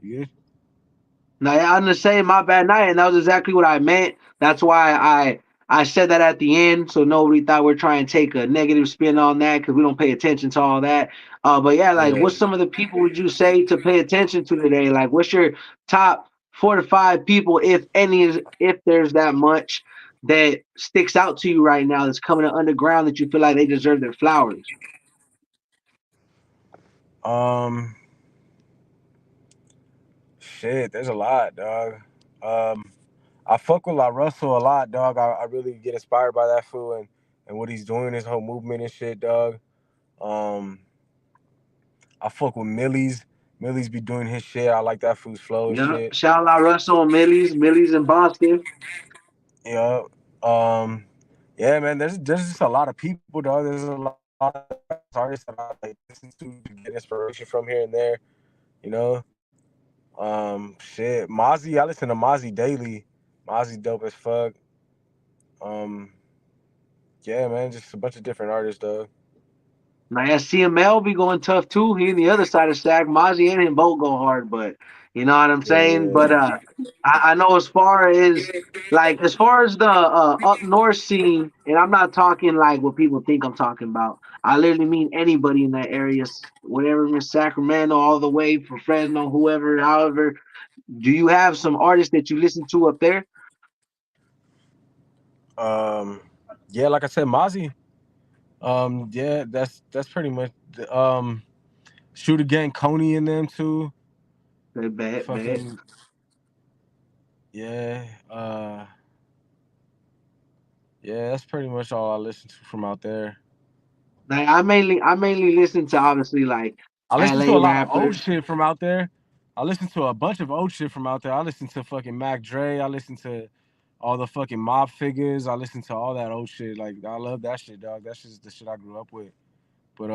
you good? No, yeah, I'm just saying my bad night, and that was exactly what I meant. That's why I said that at the end, so nobody thought we're trying to take a negative spin on that because we don't pay attention to all that. But yeah, like, Yeah. what's some of the people would you say to pay attention to today? Like, what's your top 4 to 5 people, if any, if there's that much that sticks out to you right now that's coming to underground that you feel like they deserve their flowers? Um, shit. There's a lot, dog. Um, I fuck with La Russell a lot, dog. I really get inspired by that fool and what he's doing, his whole movement and shit, dog. Um, I fuck with Millie's. Millie's be doing his shit. I like that fool's flow and Yeah, shit. shout out Russell and Millie's in Boston. Yeah. Um, yeah, man. There's just a lot of people, dog. There's a lot of artists that I like listen to get inspiration from here and there. You know. Shit. Mozzie. I listen to Mozzie daily. Mozzie dope as fuck. Um, yeah, man. Just a bunch of different artists, dog. Now, yeah, CML be going tough too. He and the other side of Stack, Mozzie and him both go hard, but you know what I'm saying. But Yeah. I know as far as the up north scene, and I'm not talking like what people think I'm talking about. I literally mean anybody in that area, whatever, Miss Sacramento, all the way from Fresno, whoever, however. Do you have some artists that you listen to up there? Um, yeah, like I said, Mozzie. Yeah, that's pretty much. Shoot again, Coney and them too. Bad, bad. Fucking yeah. Yeah, that's pretty much all I listen to from out there. Like I mainly listen to obviously like I listen to LA a lot of old rappers. shit from out there. I listen to a bunch of old shit from out there. I listen to fucking Mac Dre. I listen to all the fucking mob figures. I listen to all that old shit. Like I love that shit, dog. That's just the shit I grew up with. But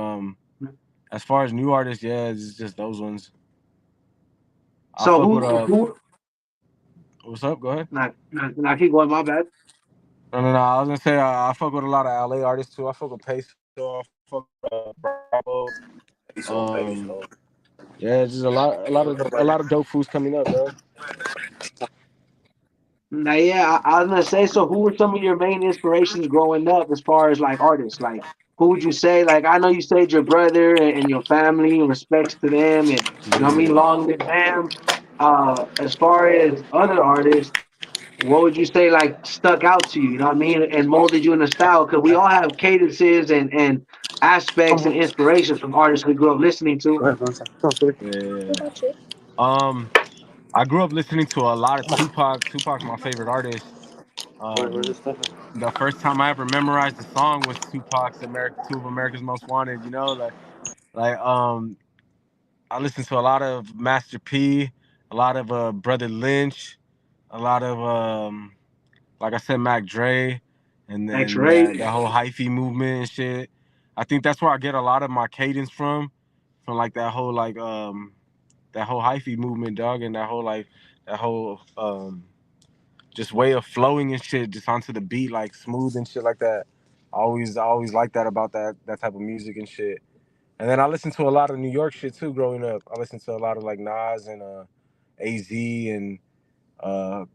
as far as new artists, yeah, it's just those ones. I So fuck with who what's up? Go ahead. not keep going, my bad. No, no, no. I was gonna say I fuck with a lot of LA artists too. I fuck with Peso. I fuck with Bravo. Peso, Um, peso. yeah, just a lot of dope foods coming up, dog. Now, yeah, I was gonna say. So, who were some of your main inspirations growing up, as far as like artists? Like, who would you say? Like I know you said your brother and your family, and respects to them, and you know what I mean, Yeah. long live them. As far as other artists, what would you say like stuck out to you? You know what I mean, and molded you in a style? Because we all have cadences and aspects and inspirations from artists we grew up listening to. Go ahead, one second. Come on, sweetie. Yeah. Um, I grew up listening to a lot of Tupac. Tupac's my favorite artist. Where's Um, this stuff? the first time I ever memorized a song was Tupac's "America," two of America's Most Wanted. You know, like I listened to a lot of Master P, a lot of Brother Lynch, a lot of like I said, Mac Dre, and then X-Ray, that whole hyphy movement and shit. I think that's where I get a lot of my cadence from like that whole hyphy movement, dog, and that whole just way of flowing and shit, just onto the beat, like smooth and shit like that. I always like that about that type of music and shit. And then I listened to a lot of New York shit too growing up. I listened to a lot of like Nas and AZ and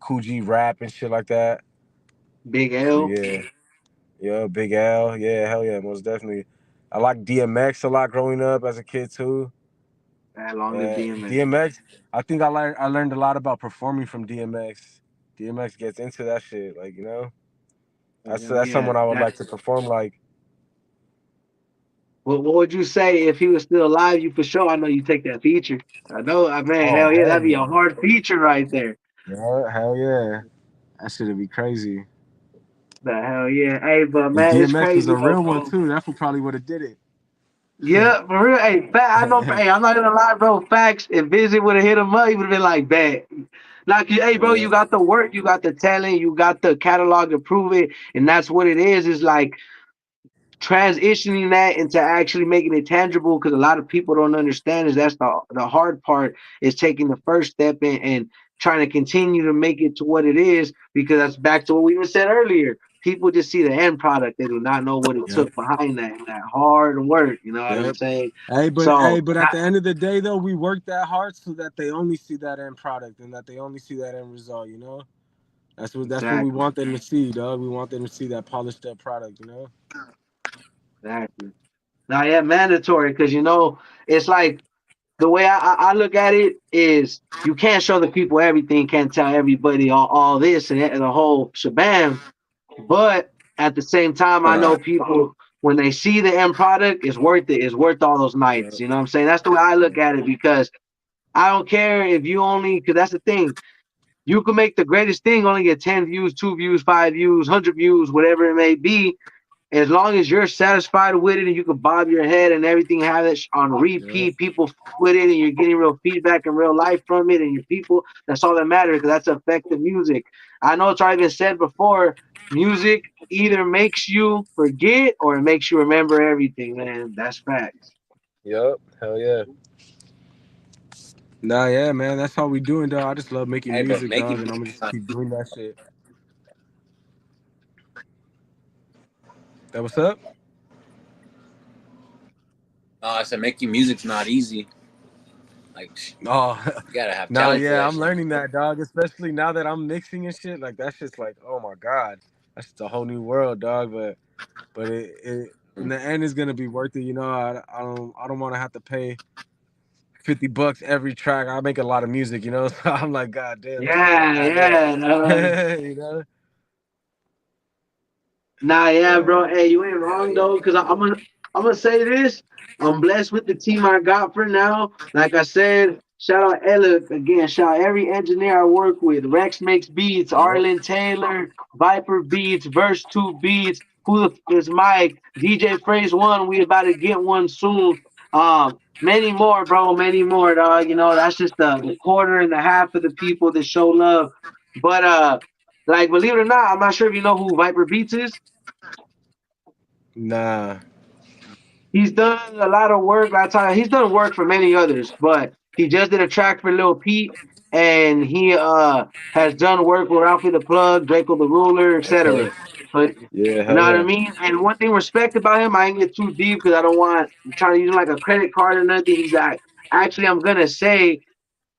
Coogee rap and shit like that. Big So L, yeah, yeah, Big L, yeah, hell yeah, most definitely. I like DMX a lot growing up as a kid too. that long live DMX. DMX, I think I learned a lot about performing from DMX. DMX gets into that shit, like you know. Hell That's yeah, someone I would that. like to perform like. What would you say if he was still alive? You for sure. I know you take that feature. I know. I mean, Oh hell yeah, hell that'd be a yeah, hard feature right there. yeah, hell yeah, that shit'd be crazy. The hell yeah. Hey, but And man, it's DMX was crazy a though, real one bro. too. That's what probably would have did it. Yeah, for real. Hey, I know. Hey, I'm not gonna lie, bro. Facts. If Vizit would have hit him up, he would have been like, "Bet." Like, hey, bro, Yeah, you got the work, you got the talent, you got the catalog to prove it, and that's what it is. Is like transitioning that into actually making it tangible because a lot of people don't understand is that's the hard part is taking the first step and trying to continue to make it to what it is because that's back to what we even said earlier. People just see the end product. They do not know what it yep, took behind that hard work. You know what I'm yep. saying? Hey, So but at the end of the day though, we work that hard so that they only see that end product and that they only see that end result. You know, that's what we exactly, want them to see, dog. We want them to see that polished up product. You know. exactly. Now, yeah, mandatory because it's like the way I look at it is you can't show the people everything, can't tell everybody all this and the whole shebang. But at the same time, I know people when they see the end product, it's worth it. It's worth all those nights. Yep. You know what I'm saying? That's the way I look at it because I don't care if you only because that's the thing. You can make the greatest thing only get 10 views, 2 views, 5 views, 100 views, whatever it may be as long as you're satisfied with it and you can bob your head and everything have it on Yep. repeat, people with it and you're getting real feedback and real life from it and your people, that's all that matters because that's effective music. I know it's already been said before, music either makes you forget or it makes you remember everything, man. That's facts. Yep. Hell yeah. Nah, yeah, man. That's how we doing, dog. I just love making Hey, but music, making dog, and music I'm gonna just not keep doing that shit. That what's up? I said making music's not easy. Like Oh, you gotta have nah, talent for yeah. that I'm shit. learning that, dog. Especially now that I'm mixing and shit. Like that's just like, oh my god, that's just a whole new world, dog. But it in the end is gonna be worth it. You know, I don't want to have to pay $50 every track. I make a lot of music, you know. So I'm like, god damn, that shit's gonna Yeah, add up. yeah. You know? Nah, yeah, bro. So Hey, you ain't Hell wrong yeah. though, because I'm gonna say this. I'm blessed with the team I got for now. Like I said, shout out Ella again. Shout out every engineer I work with. Rex makes beats. yep, Arlen Taylor, Viper beats. Verse two beats. Who the is Mike? DJ Phrase one. We about to get one soon. Many more, bro. Many more, dog. That's just the quarter and the half of the people that show love. But like believe it or not, I'm not sure if you know who Viper Beats is. nah, He's done a lot of work. He's done work for many others, but he just did a track for Lil Peep, and he has done work with Ralphie the Plug, Draco the Ruler, okay, etc. But yeah, you hell know what I yeah, mean. And one thing respect about him, I ain't get too deep because I don't want I'm trying to use him like a credit card or nothing. He's like actually I'm gonna say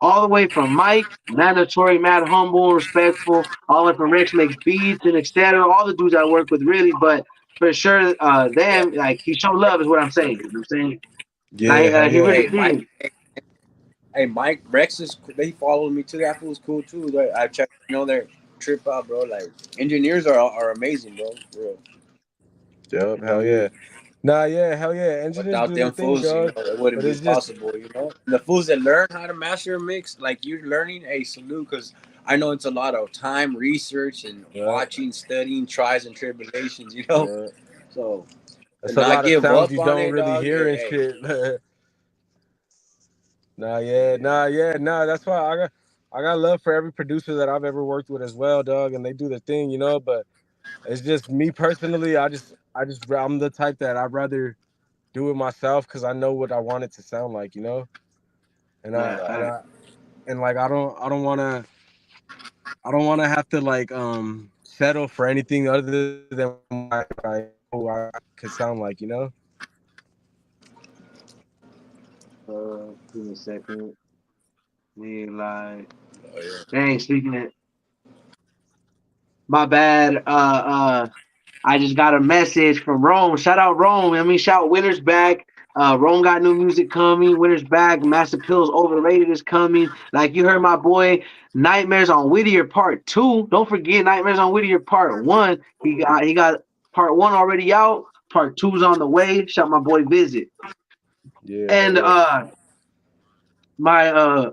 all the way from Mike, mandatory, mad humble and respectful, all the way from Rex makes beats and etc. All the dudes I work with really, but for sure. Them like he showed love is what I'm saying. You know what I'm saying Yeah, like hell he yeah. really Hey, Mike. did. Hey, Mike Rex is. They followed me too. That fool's cool too. I checked. Their trip out, bro. Like engineers are amazing, bro. For real. Yep, Hell hell yeah. yeah. Nah, yeah, hell yeah. Engineers Without do their them thing, fools, dog. it wouldn't But be it's just possible. The fools that learn how to master a mix, like you're learning, a salute, because I know it's a lot of time, research, and yeah, watching, studying, tries and tribulations. yeah. So to It's a not lot of give sounds up you on don't it, really dog. hear and Hey, shit. Nah, yeah, yeah, nah, yeah, nah. That's why I got love for every producer that I've ever worked with as well, dog, and they do their thing, But it's just me personally. I'm the type that I'd rather do it myself because I know what I want it to sound like. And I Yeah, and right. fact. I and like I don't wanna have to like settle for anything other than what I know I could sound like. Give me a second. Me like, Oh yeah. dang, speaking it. My bad. I just got a message from Rome. Shout out Rome. I mean, shout Winter's back. Rome got new music coming. Winter's back. Master Pills Overrated is coming. Like you heard my boy Nightmares on Whittier Part 2. Don't forget Nightmares on Whittier Part 1. He got Part 1 already out. Part two's on the way. Shout my boy Visit. Yeah, hell And yeah. my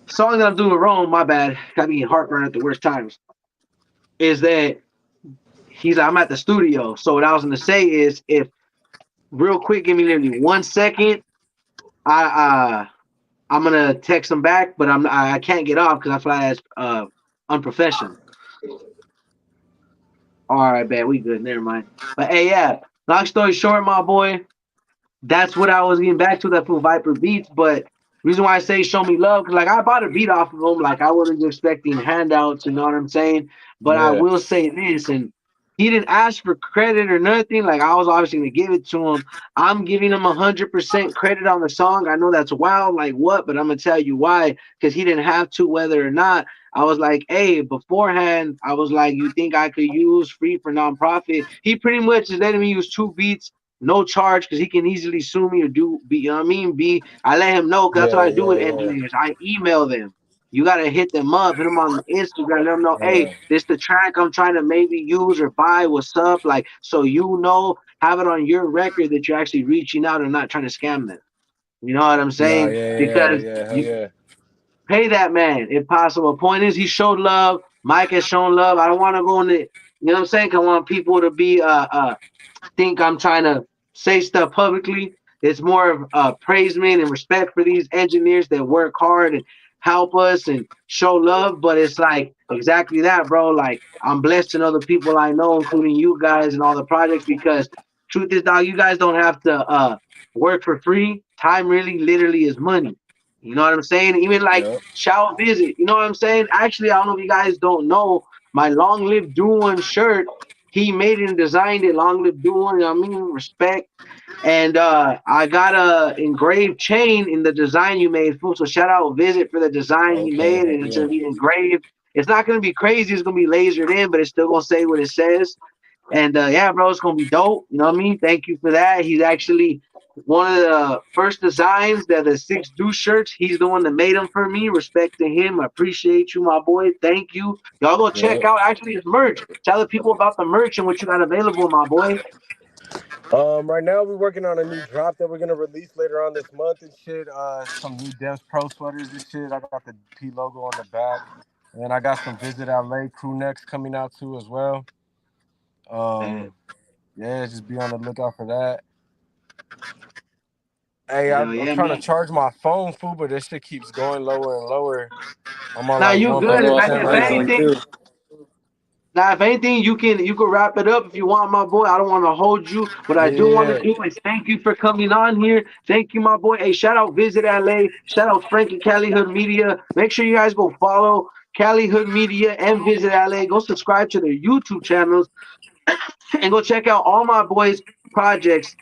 song that I'm doing with Rome, my bad, got me heartburn at the worst times, is that he's I'm at the studio. So what I was gonna say is if real quick, give me literally 1 second. I I'm gonna text him back, but I can't get off because I feel like that's unprofessional. All right, bad, we good. Never mind. But hey, yeah. Long story short, my boy, that's what I was getting back to that full Viper beats. But reason why I say show me love, because like I bought a beat off of him, like I wasn't expecting handouts, you know what I'm saying? But I Yeah, will say this, and he didn't ask for credit or nothing. Like I was obviously gonna give it to him. I'm giving him 100% credit on the song. I know that's wild, like what, but I'm gonna tell you why, because he didn't have to, whether or not. I was like, hey, beforehand, I was like, you think I could use free for nonprofit? He pretty much is letting me use two beats no charge because he can easily sue me or do be you know what I mean be I let him know because that's yeah, what I do yeah, with yeah, engineers. I email them. You gotta hit them up, hit them on Instagram, let them know, hey, yeah, this the track I'm trying to maybe use or buy, what's up? Like so have it on your record that you're actually reaching out and not trying to scam them. You know what I'm nah, saying? yeah, yeah, Because yeah, hell you yeah, pay that man if possible. Point is he showed love. Mike has shown love. I don't want to go in the you know what I'm saying? 'Cause I want people to be think I'm trying to say stuff publicly. It's more of praisement and respect for these engineers that work hard and help us and show love. But it's like exactly that, bro. Like I'm blessing other people I know, including you guys and all the projects, because truth is, dog, you guys don't have to work for free. Time really, literally is money. You know what I'm saying? Even like yep, shower visit. You know what I'm saying? Actually, I don't know if you guys don't know my long live doing shirt he made it and designed it. Long live doing. I mean, respect. And I got a engraved chain in the design you made, fool. So shout out Visit for the design he okay, made, hell and it's yeah, gonna be engraved. It's not gonna be crazy. It's gonna be lasered in, but it's still gonna say what it says. And yeah, bro, it's gonna be dope. You know what I mean? Thank you for that. He's actually one of the first designs that the six do shirts. He's the one that made them for me. Respect to him. I appreciate you, my boy. Thank you. Y'all go check yep. out actually his merch. Tell the people about the merch and what you got available, my boy. Right now we're working on a new drop that we're gonna release later on this month and shit. Some new Demspro sweaters and shit. I got the DP logo on the back, and then I got some Visit LA crew necks coming out too as well. Man, Yeah, just be on the lookout for that. Hey, hell I'm yeah, trying to man. charge my phone, fool, but this shit keeps going lower and lower. I'm on Now like you one I good. fifty know If, that's percent what if right mine's now. doing anything, too. now if anything, you can wrap it up if you want, my boy. I don't want to hold you. What I do want to Yeah, do is thank you for coming on here. Thank you, my boy. Hey, shout out Visit LA. Shout out Frankie Cali Hood Media. Make sure you guys go follow Cali Hood Media and Visit LA. Go subscribe to their YouTube channels and go check out all my boys' projects.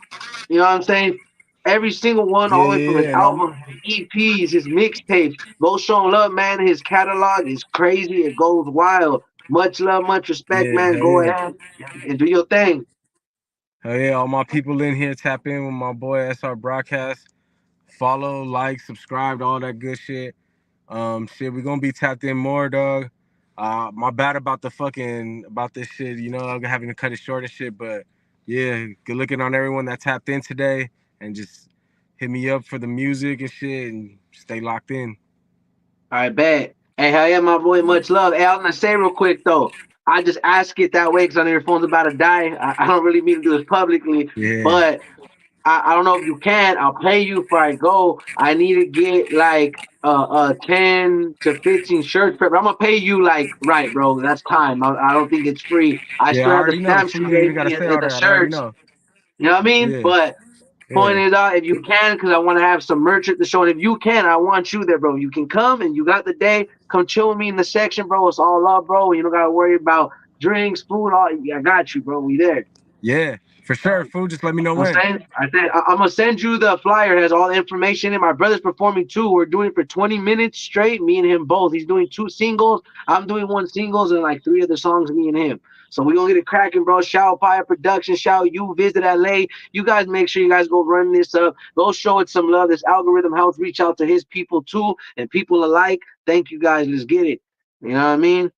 You know what I'm saying? Every single one, yeah, all the way yeah, from his yeah. And I'm albums, his EPs, his mixtapes. Go show him love, man. His catalog is crazy. It goes wild. Much love, much respect, yeah, man. hell Go yeah. ahead and do your thing. Hell yeah, all my people in here, tap in with my boy SR Broadcast. Follow, like, subscribe, all that good shit. Shit, we gonna be tapped in more, dog. My bad about the fucking about this shit. I'm having to cut it short and shit. But yeah, good looking on everyone that tapped in today, and just hit me up for the music and shit, and stay locked in. All right, bet. Hey, hell yeah, my boy. Yeah. Much love. Hey, I was gonna say real quick though. I just ask it that way because I know your phone's about to die. I don't really mean to do this publicly, Yeah, but I don't know if you can. I'll pay you if I go. I need to get like 10 to 15 shirts. But I'm gonna pay you like right, bro. That's time. I don't think it's free. I yeah. I still have the already know. stamps Fool, you you ain't gave even gotta me say in all the that. I already shirts. know. You know what I mean? Yeah, But point yeah, is out if you can, because I want to have some merch at the show. And if you can, I want you there, bro. You can come and you got the day. Come chill with me in the section, bro. It's all love, bro. You don't gotta worry about drinks, food. All I got you, bro. We there. yeah. For sure, fool. Just let me know I'm when. saying, I'm gonna send you the flyer. It has all the information in. My brother's performing too. We're doing it for 20 minutes straight. Me and him both. He's doing 2 singles. I'm doing 1 singles and like 3 other songs. Me and him. So we gonna get it cracking, bro. Shout Fire Production. Shout you. Visit LA. You guys make sure you guys go run this up. Go show it some love. This algorithm helps reach out to his people too and people alike. Thank you guys. Let's get it. You know what I mean?